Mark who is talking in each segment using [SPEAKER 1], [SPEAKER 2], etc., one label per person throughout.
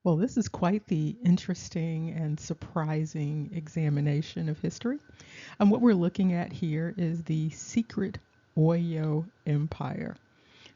[SPEAKER 1] Well, this is quite the interesting and surprising examination of history. And what we're looking at here is the secret Oyo Empire.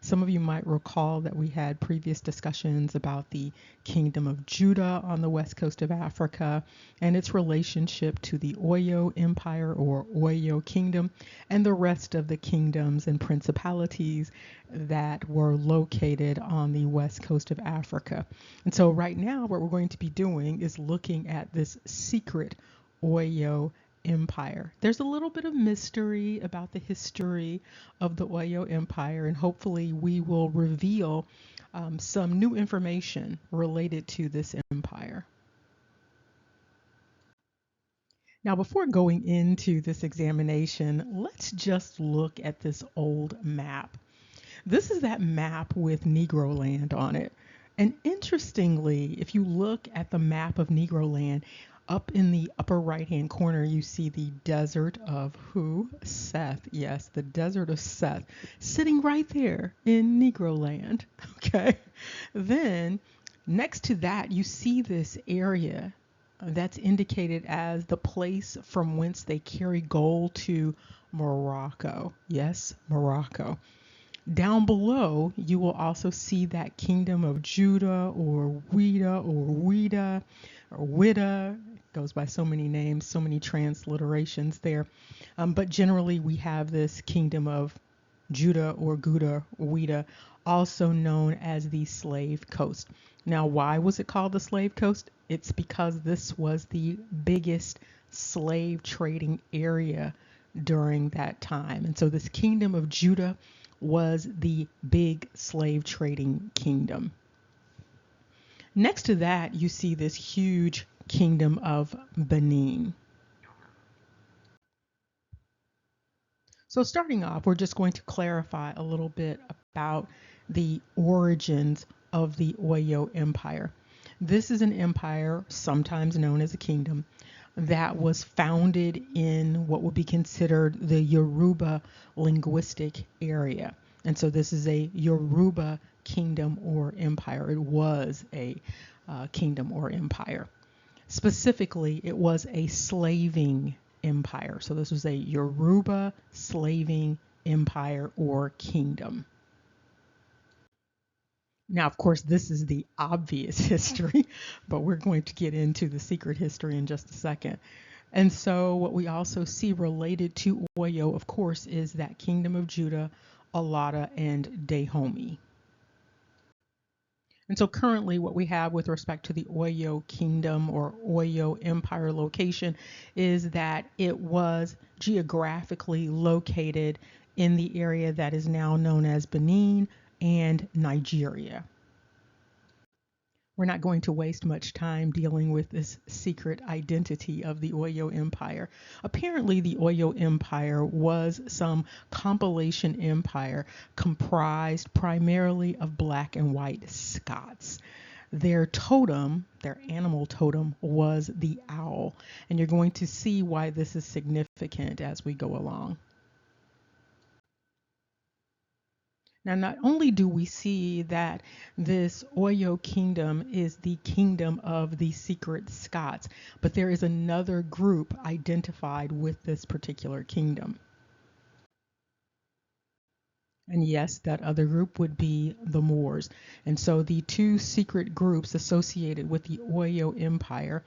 [SPEAKER 1] Some of you might recall that we had previous discussions about the Kingdom of Judah on the west coast of Africa and its relationship to the Oyo Empire or Oyo Kingdom and the rest of the kingdoms and principalities that were located on the west coast of Africa. And so, right now, what we're going to be doing is looking at this secret Oyo Empire. There's a little bit of mystery about the history of the Oyo Empire, and hopefully, we will reveal some new information related to this empire. Now, before going into this examination, let's just look at this old map. This is that map with Negro land on it. And interestingly, if you look at the map of Negro land, up in the upper right hand corner, you see the desert of who? Seth. Yes, the desert of Seth sitting right there in Negro land. Okay. Then next to that, you see this area that's indicated as the place from whence they carry gold to Morocco. Yes, Morocco. Down below, you will also see that kingdom of Judah or Wida or Wida. It goes by so many names, so many transliterations there. But generally, we have this kingdom of Judah or Gouda, Wida, also known as the Slave Coast. Now, why was it called the Slave Coast? It's because this was the biggest slave trading area during that time. And so this kingdom of Judah was the big slave trading kingdom. Next to that, you see this huge kingdom of Benin. So starting off, we're just going to clarify a little bit about the origins of the Oyo Empire. This is an empire, sometimes known as a kingdom, that was founded in what would be considered the Yoruba linguistic area. And so this is a Yoruba kingdom or empire. It was a kingdom or empire. Specifically, it was a slaving empire. So this was a Yoruba slaving empire or kingdom. Now, of course, this is the obvious history, but we're going to get into the secret history in just a second. And so what we also see related to Oyo, of course, is that kingdom of Judah, Alada, and Dahomey. And so currently what we have with respect to the Oyo Kingdom or Oyo Empire location is that it was geographically located in the area that is now known as Benin and Nigeria. We're not going to waste much time dealing with this secret identity of the Oyo Empire. Apparently, the Oyo Empire was some compilation empire comprised primarily of black and white Scots. Their totem, their animal totem, was the owl. And you're going to see why this is significant as we go along. Now, not only do we see that this Oyo kingdom is the kingdom of the secret Scots, but there is another group identified with this particular kingdom. And yes, that other group would be the Moors. And so the two secret groups associated with the Oyo Empire,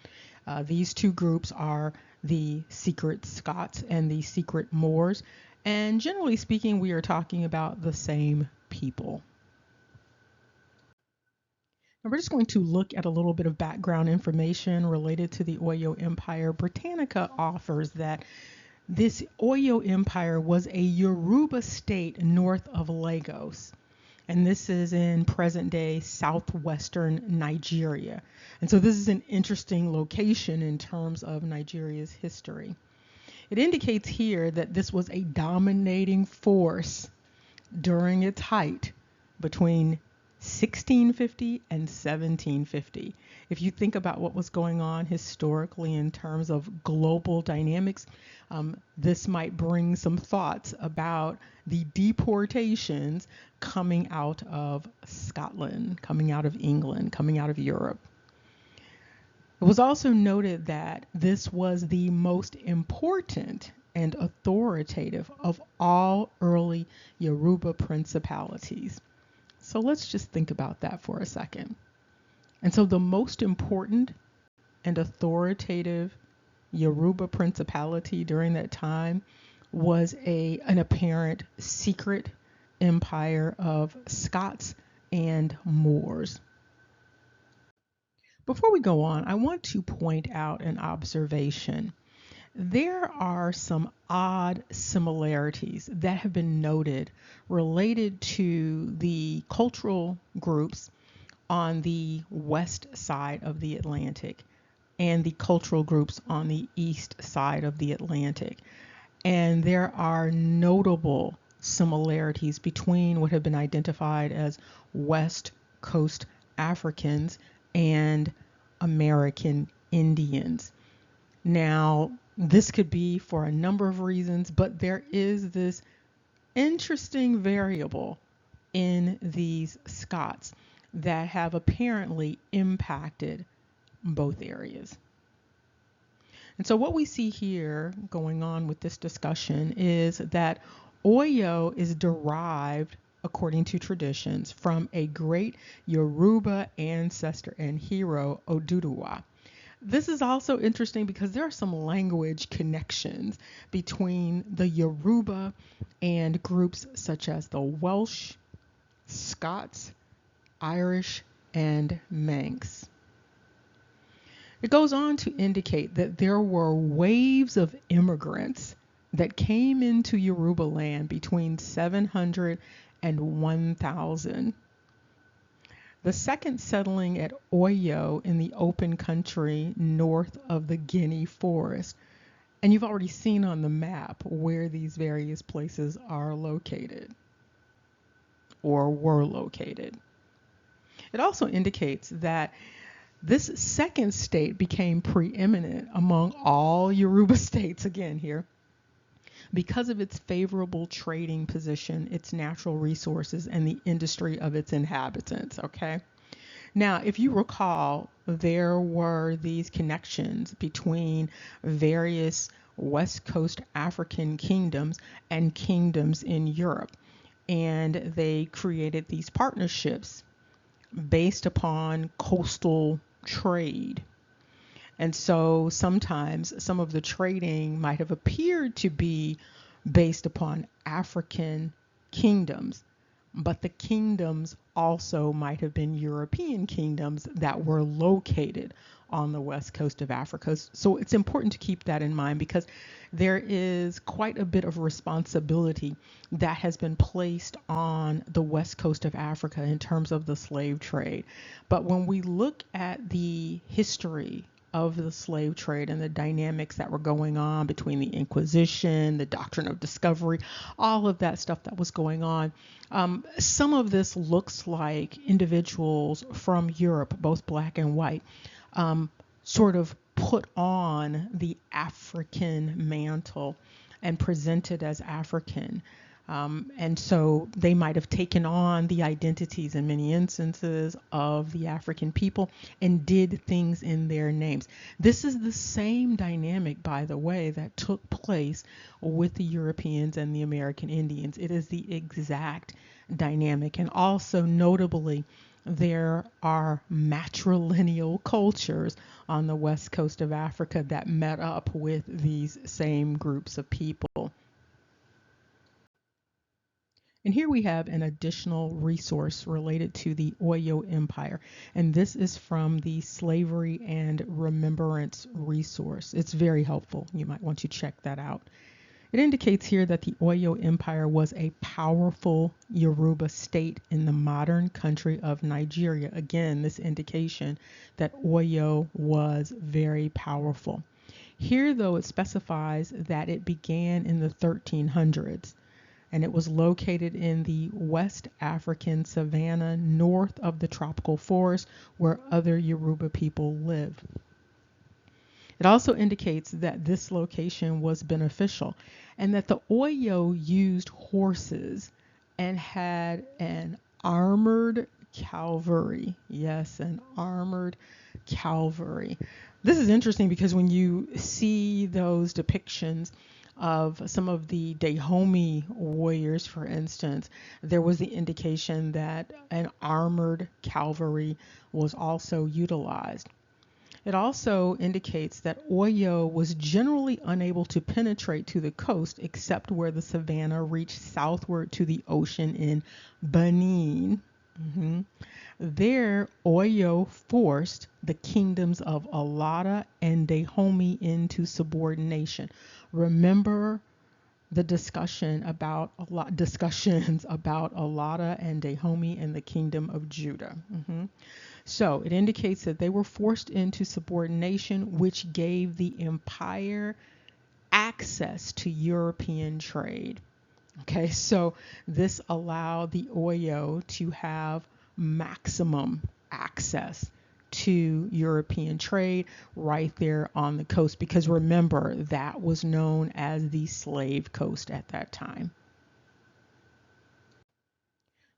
[SPEAKER 1] these two groups are the secret Scots and the secret Moors. And generally speaking, we are talking about the same people. Now we're just going to look at a little bit of background information related to the Oyo Empire. Britannica offers that this Oyo Empire was a Yoruba state north of Lagos. And this is in present day southwestern Nigeria. And so this is an interesting location in terms of Nigeria's history. It indicates here that this was a dominating force during its height between 1650 and 1750. If you think about what was going on historically in terms of global dynamics, this might bring some thoughts about the deportations coming out of Scotland, coming out of England, coming out of Europe. It was also noted that this was the most important and authoritative of all early Yoruba principalities. So let's just think about that for a second. And so the most important and authoritative Yoruba principality during that time was an apparent secret empire of Scots and Moors. Before we go on, I want to point out an observation. There are some odd similarities that have been noted related to the cultural groups on the west side of the Atlantic and the cultural groups on the east side of the Atlantic. And there are notable similarities between what have been identified as West Coast Africans and American Indians. Now, this could be for a number of reasons, but there is this interesting variable in these Scots that have apparently impacted both areas. And so what we see here going on with this discussion is that Oyo is derived, according to traditions, from a great Yoruba ancestor and hero, Oduduwa. This is also interesting because there are some language connections between the Yoruba and groups such as the Welsh, Scots, Irish, and Manx. It goes on to indicate that there were waves of immigrants that came into Yoruba land between 700 and 1000. The second settling at Oyo in the open country north of the Guinea forest. And you've already seen on the map where these various places are located or were located. It also indicates that this second state became preeminent among all Yoruba states again here because of its favorable trading position, its natural resources, and the industry of its inhabitants, okay? Now, if you recall, there were these connections between various West Coast African kingdoms and kingdoms in Europe, and they created these partnerships based upon coastal trade. And so sometimes some of the trading might have appeared to be based upon African kingdoms, but the kingdoms also might have been European kingdoms that were located on the west coast of Africa. So it's important to keep that in mind because there is quite a bit of responsibility that has been placed on the west coast of Africa in terms of the slave trade. But when we look at the history of the slave trade and the dynamics that were going on between the Inquisition, the doctrine of discovery, all of that stuff that was going on. Some of this looks like individuals from Europe, both black and white, sort of put on the African mantle and presented as African. And so they might have taken on the identities in many instances of the African people and did things in their names. This is the same dynamic, by the way, that took place with the Europeans and the American Indians. It is the exact dynamic. And also notably, there are matrilineal cultures on the west coast of Africa that met up with these same groups of people. And here we have an additional resource related to the Oyo Empire. And this is from the Slavery and Remembrance resource. It's very helpful. You might want to check that out. It indicates here that the Oyo Empire was a powerful Yoruba state in the modern country of Nigeria. Again, this indication that Oyo was very powerful. Here, though, it specifies that it began in the 1300s. And it was located in the West African savanna north of the tropical forest where other Yoruba people live. It also indicates that this location was beneficial and that the Oyo used horses and had an armored cavalry. Yes, an armored cavalry. This is interesting because when you see those depictions of some of the Dahomey warriors, for instance, there was the indication that an armored cavalry was also utilized. It also indicates that Oyo was generally unable to penetrate to the coast except where the savannah reached southward to the ocean in Benin. Mhm. There, Oyo forced the kingdoms of Alada and Dahomey into subordination. Remember the discussions about Alada and Dahomey and the kingdom of Judah. So it indicates that they were forced into subordination, which gave the empire access to European trade. Okay, so this allowed the Oyo to have maximum access to European trade right there on the coast, because remember, that was known as the slave coast at that time.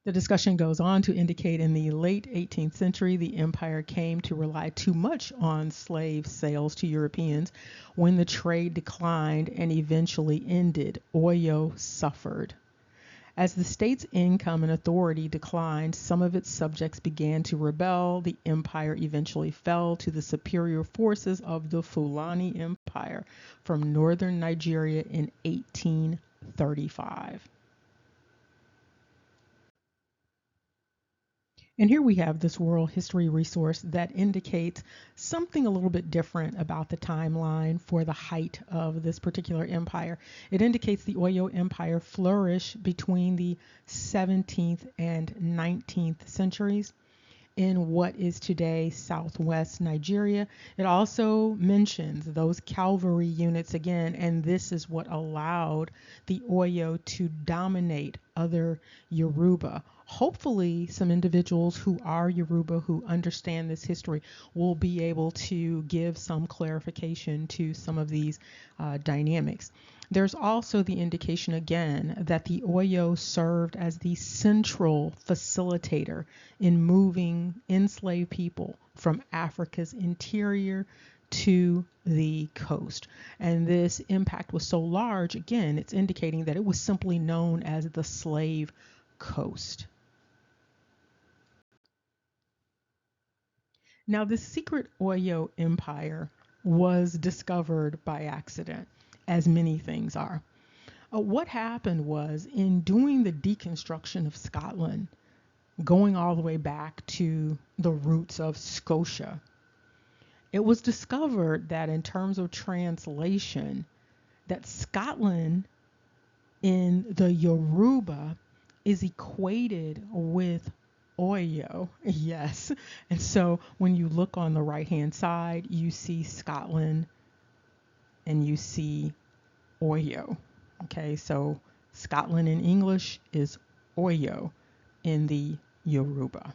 [SPEAKER 1] The discussion goes on to indicate in the late 18th century, the empire came to rely too much on slave sales to Europeans. When the trade declined and eventually ended, Oyo suffered. As the state's income and authority declined, some of its subjects began to rebel. The empire eventually fell to the superior forces of the Fulani Empire from northern Nigeria in 1835. And here we have this world history resource that indicates something a little bit different about the timeline for the height of this particular empire. It indicates the Oyo Empire flourished between the 17th and 19th centuries in what is today southwest Nigeria. It also mentions those cavalry units again, and this is what allowed the Oyo to dominate other Yoruba. Hopefully, some individuals who are Yoruba who understand this history will be able to give some clarification to some of these dynamics. There's also the indication again that the Oyo served as the central facilitator in moving enslaved people from Africa's interior to the coast. And this impact was so large, again, it's indicating that it was simply known as the slave coast. Now, the secret Oyo Empire was discovered by accident, as many things are. What happened was, in doing the deconstruction of Scotland, going all the way back to the roots of Scotia, it was discovered that in terms of translation, that Scotland in the Yoruba is equated with Oyo. Yes. And so when you look on the right hand side, you see Scotland and you see Oyo. Okay, so Scotland in English is Oyo in the Yoruba.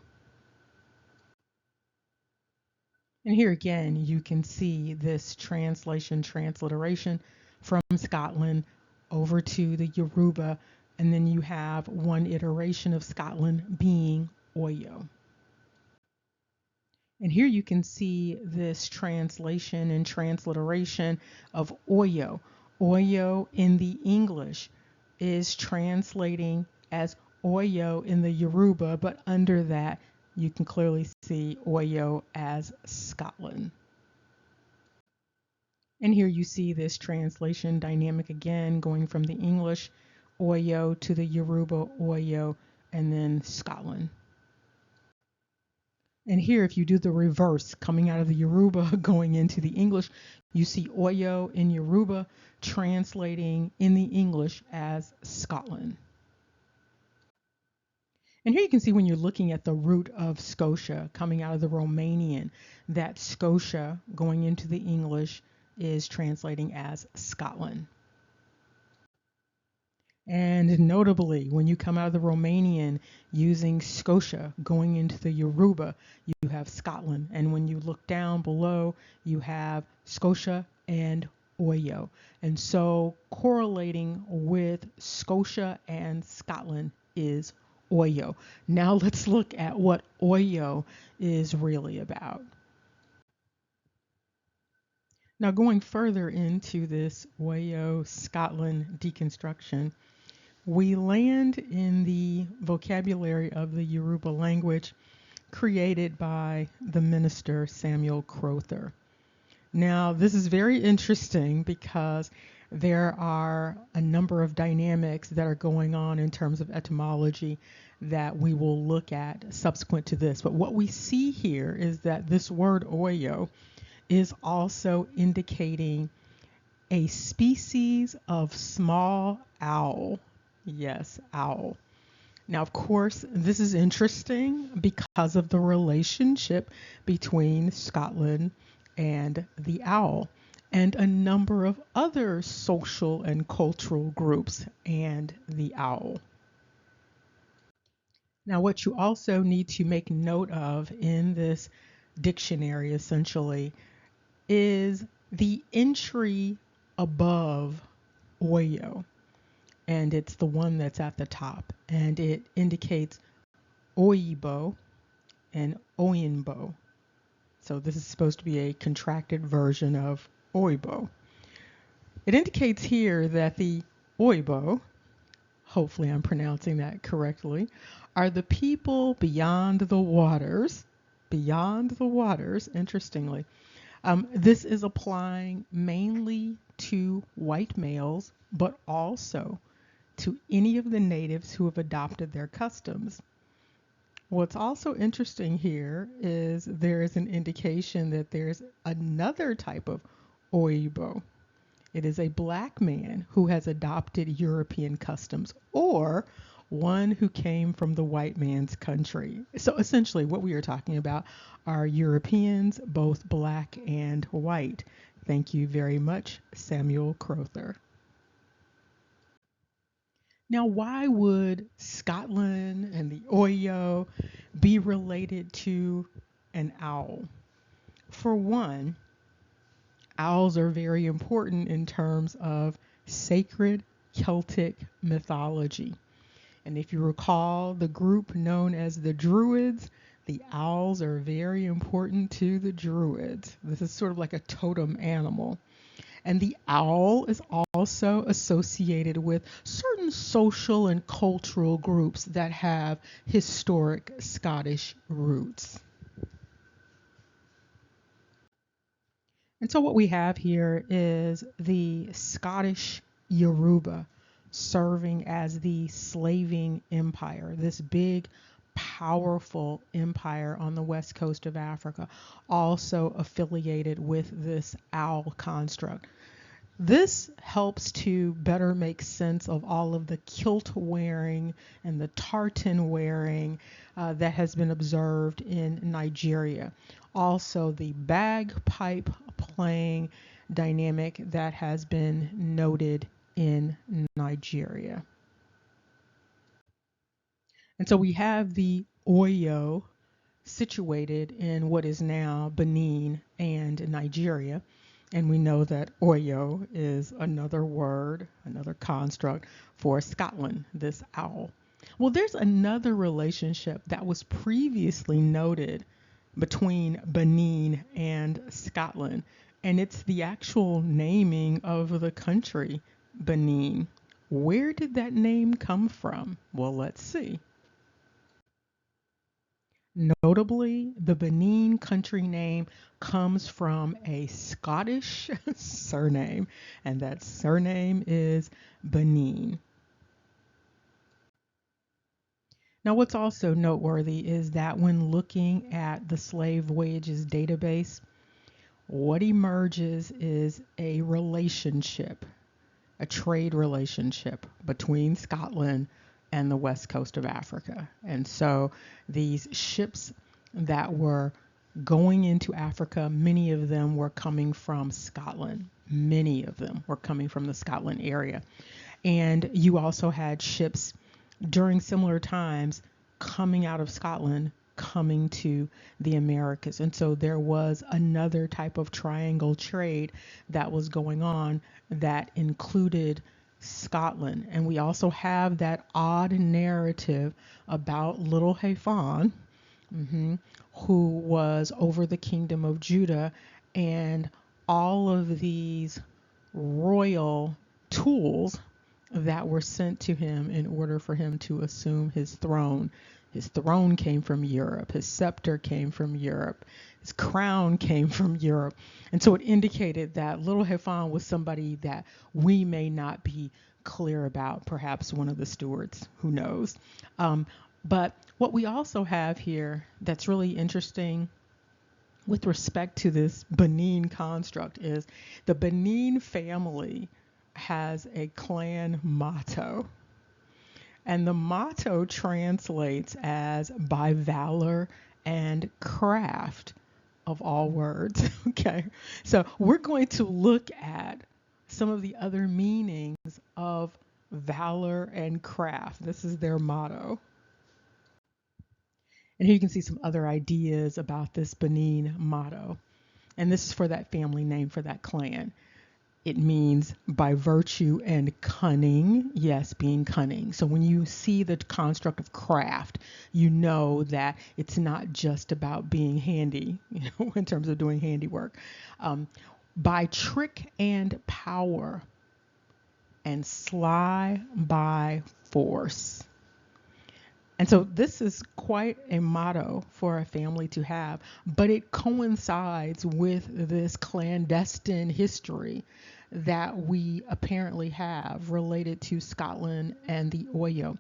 [SPEAKER 1] And here again, you can see this transliteration from Scotland over to the Yoruba, and then you have one iteration of Scotland being Oyo. And here you can see this translation and transliteration of Oyo. Oyo in the English is translating as Oyo in the Yoruba, but under that you can clearly see Oyo as Scotland. And here you see this translation dynamic again, going from the English Oyo to the Yoruba Oyo, and then Scotland. And here, if you do the reverse, coming out of the Yoruba going into the English, you see Oyo in Yoruba translating in the English as Scotland. And here you can see, when you're looking at the root of Scotia coming out of the Romanian, that Scotia going into the English is translating as Scotland. And notably, when you come out of the Romanian using Scotia going into the Yoruba, you have Scotland. And when you look down below, you have Scotia and Oyo. And so correlating with Scotia and Scotland is Oyo. Now let's look at what Oyo is really about. Now, going further into this Wayo Scotland deconstruction, we land in the vocabulary of the Yoruba language created by the minister Samuel Crowther. Now, this is very interesting because there are a number of dynamics that are going on in terms of etymology that we will look at subsequent to this. But what we see here is that this word Oyo is also indicating a species of small owl. Yes, owl. Now, of course, this is interesting because of the relationship between Scotland and the owl and a number of other social and cultural groups and the owl. Now, what you also need to make note of in this dictionary essentially is the entry above Oyo, and it's the one that's at the top, and it indicates Oyibo and Oyinbo. So this is supposed to be a contracted version of Oibo. It indicates here that the Oibo, hopefully I'm pronouncing that correctly, are the people beyond the waters. Beyond the waters, interestingly. This is applying mainly to white males, but also to any of the natives who have adopted their customs. What's also interesting here is there is an indication that there's another type of Oibo. It is a black man who has adopted European customs or one who came from the white man's country. So essentially what we are talking about are Europeans, both black and white. Thank you very much, Samuel Crowther. Now, why would Scotland and the Oyo be related to an owl? For one, owls are very important in terms of sacred Celtic mythology. And if you recall the group known as the Druids, the owls are very important to the Druids. This is sort of like a totem animal. And the owl is also associated with certain social and cultural groups that have historic Scottish roots. And so what we have here is the Scottish Yoruba serving as the slaving empire, this big, powerful empire on the west coast of Africa, also affiliated with this owl construct. This helps to better make sense of all of the kilt wearing and the tartan wearing that has been observed in Nigeria. Also, the bagpipe playing dynamic that has been noted in Nigeria. And so we have the Oyo situated in what is now Benin and Nigeria. And we know that Oyo is another word, another construct for Scotland, this owl. Well, there's another relationship that was previously noted between Benin and Scotland, and it's the actual naming of the country, Benin. Where did that name come from? Well, let's see. Notably, the Benin country name comes from a Scottish surname, and that surname is Benin. Now, what's also noteworthy is that when looking at the slave voyages database, what emerges is a relationship, a trade relationship between Scotland and the west coast of Africa. And so these ships that were going into Africa, many of them were coming from Scotland. Many of them were coming from the Scotland area. And you also had ships during similar times coming out of Scotland, coming to the Americas. And so there was another type of triangle trade that was going on that included Scotland. And we also have that odd narrative about little Haifan, who was over the kingdom of Judah and all of these royal tools that were sent to him in order for him to assume his throne. His throne came from Europe. His scepter came from Europe. His crown came from Europe. And so it indicated that little Hefan was somebody that we may not be clear about, perhaps one of the stewards, who knows. But what we also have here that's really interesting with respect to this Benin construct is the Benin family has a clan motto. And the motto translates as by valor and craft of all words. Okay. So we're going to look at some of the other meanings of valor and craft. This is their motto. And here you can see some other ideas about this Benin motto. And this is for that family name, for that clan. It means by virtue and cunning. Yes, being cunning. So when you see the construct of craft, you know that it's not just about being handy, in terms of doing handiwork. By trick and power, and sly by force. And so this is quite a motto for a family to have, but it coincides with this clandestine history that we apparently have related to Scotland and the Oyo.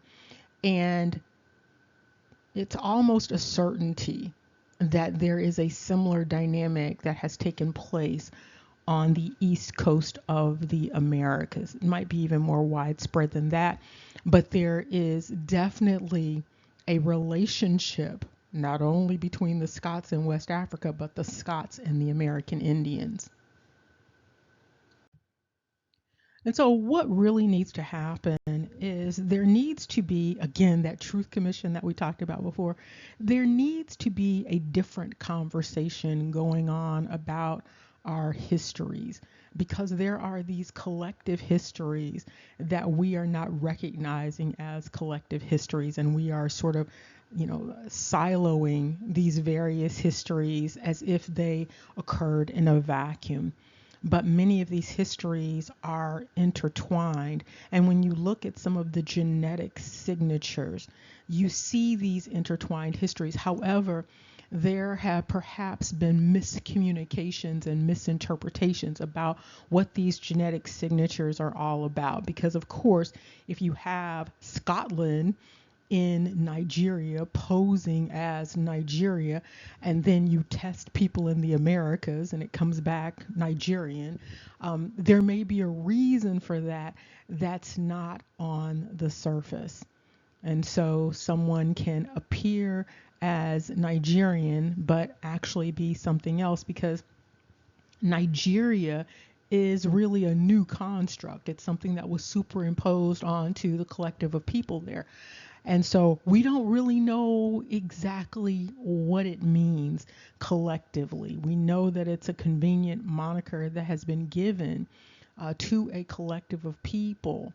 [SPEAKER 1] And it's almost a certainty that there is a similar dynamic that has taken place on the east coast of the Americas. It might be even more widespread than that, but there is definitely a relationship not only between the Scots in West Africa, but the Scots and the American Indians. And so, what really needs to happen is there needs to be, again, that truth commission that we talked about before. There needs to be a different conversation going on about our histories, because there are these collective histories that we are not recognizing as collective histories, and we are sort of siloing these various histories as if they occurred in a vacuum. But many of these histories are intertwined. And when you look at some of the genetic signatures, you see these intertwined histories. However, there have perhaps been miscommunications and misinterpretations about what these genetic signatures are all about. Because, of course, if you have Scotland in Nigeria posing as Nigeria, and then you test people in the Americas and it comes back Nigerian, there may be a reason for that that's not on the surface. And so someone can appear as Nigerian but actually be something else, because Nigeria is really a new construct. It's something that was superimposed onto the collective of people there. And so we don't really know exactly what it means collectively. We know that it's a convenient moniker that has been given to a collective of people,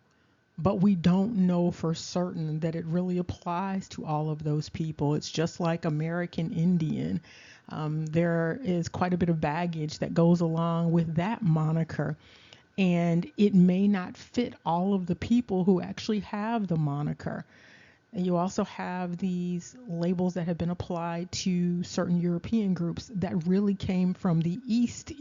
[SPEAKER 1] but we don't know for certain that it really applies to all of those people. It's just like American Indian. There is quite a bit of baggage that goes along with that moniker, and it may not fit all of the people who actually have the moniker. And you also have these labels that have been applied to certain European groups that really came from the East.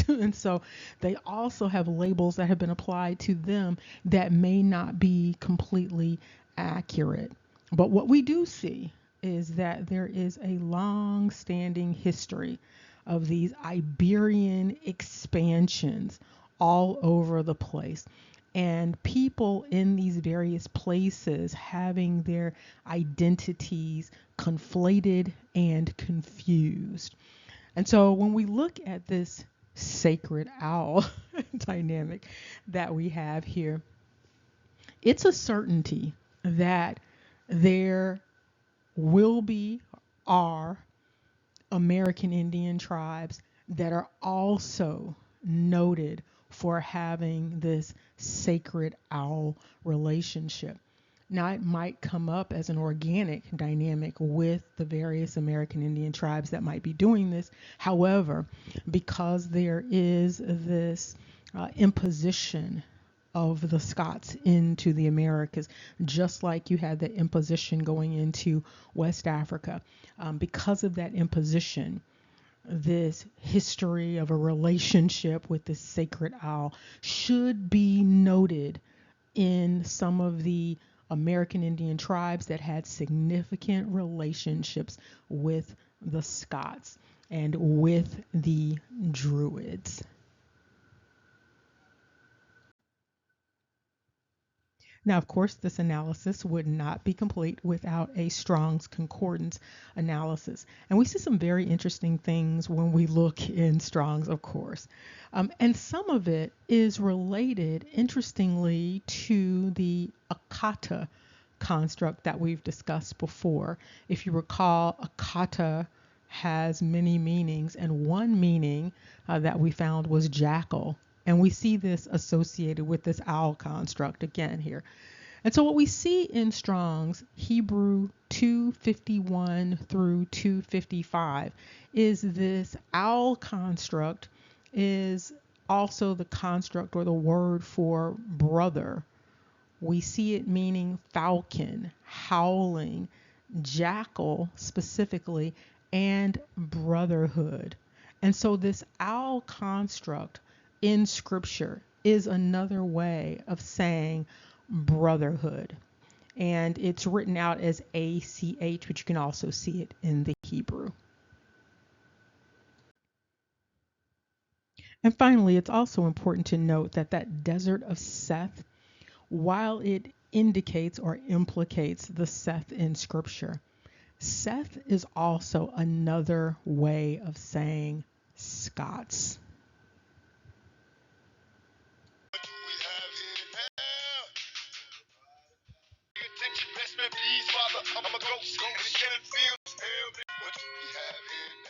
[SPEAKER 1] And so they also have labels that have been applied to them that may not be completely accurate. But what we do see is that there is a long-standing history of these Iberian expansions all over the place, and people in these various places having their identities conflated and confused. And so when we look at this sacred owl dynamic that we have here, it's a certainty that there will be, are American Indian tribes that are also noted for having this sacred owl relationship. Now, it might come up as an organic dynamic with the various American Indian tribes that might be doing this. However, because there is this imposition of the Scots into the Americas, just like you had the imposition going into West Africa, because of that imposition, this history of a relationship with this sacred owl should be noted in some of the American Indian tribes that had significant relationships with the Scots and with the Druids. Now, of course, this analysis would not be complete without a Strong's Concordance analysis. And we see some very interesting things when we look in Strong's, of course. And some of it is related, interestingly, to the Akata construct that we've discussed before. If you recall, Akata has many meanings, and one meaning that we found was jackal. And we see this associated with this owl construct again here. And so what we see in Strong's Hebrew 251 through 255 is this owl construct is also the construct or the word for brother. We see it meaning falcon, howling, jackal specifically, and brotherhood. And so this owl construct in scripture is another way of saying brotherhood. And it's written out as ACH, but you can also see it in the Hebrew. And finally, it's also important to note that that desert of Seth, while it indicates or implicates the Seth in scripture, Seth is also another way of saying Scots. Attention, best man, please, Father. I'm a ghost. Go to the killing fields. What we have here now.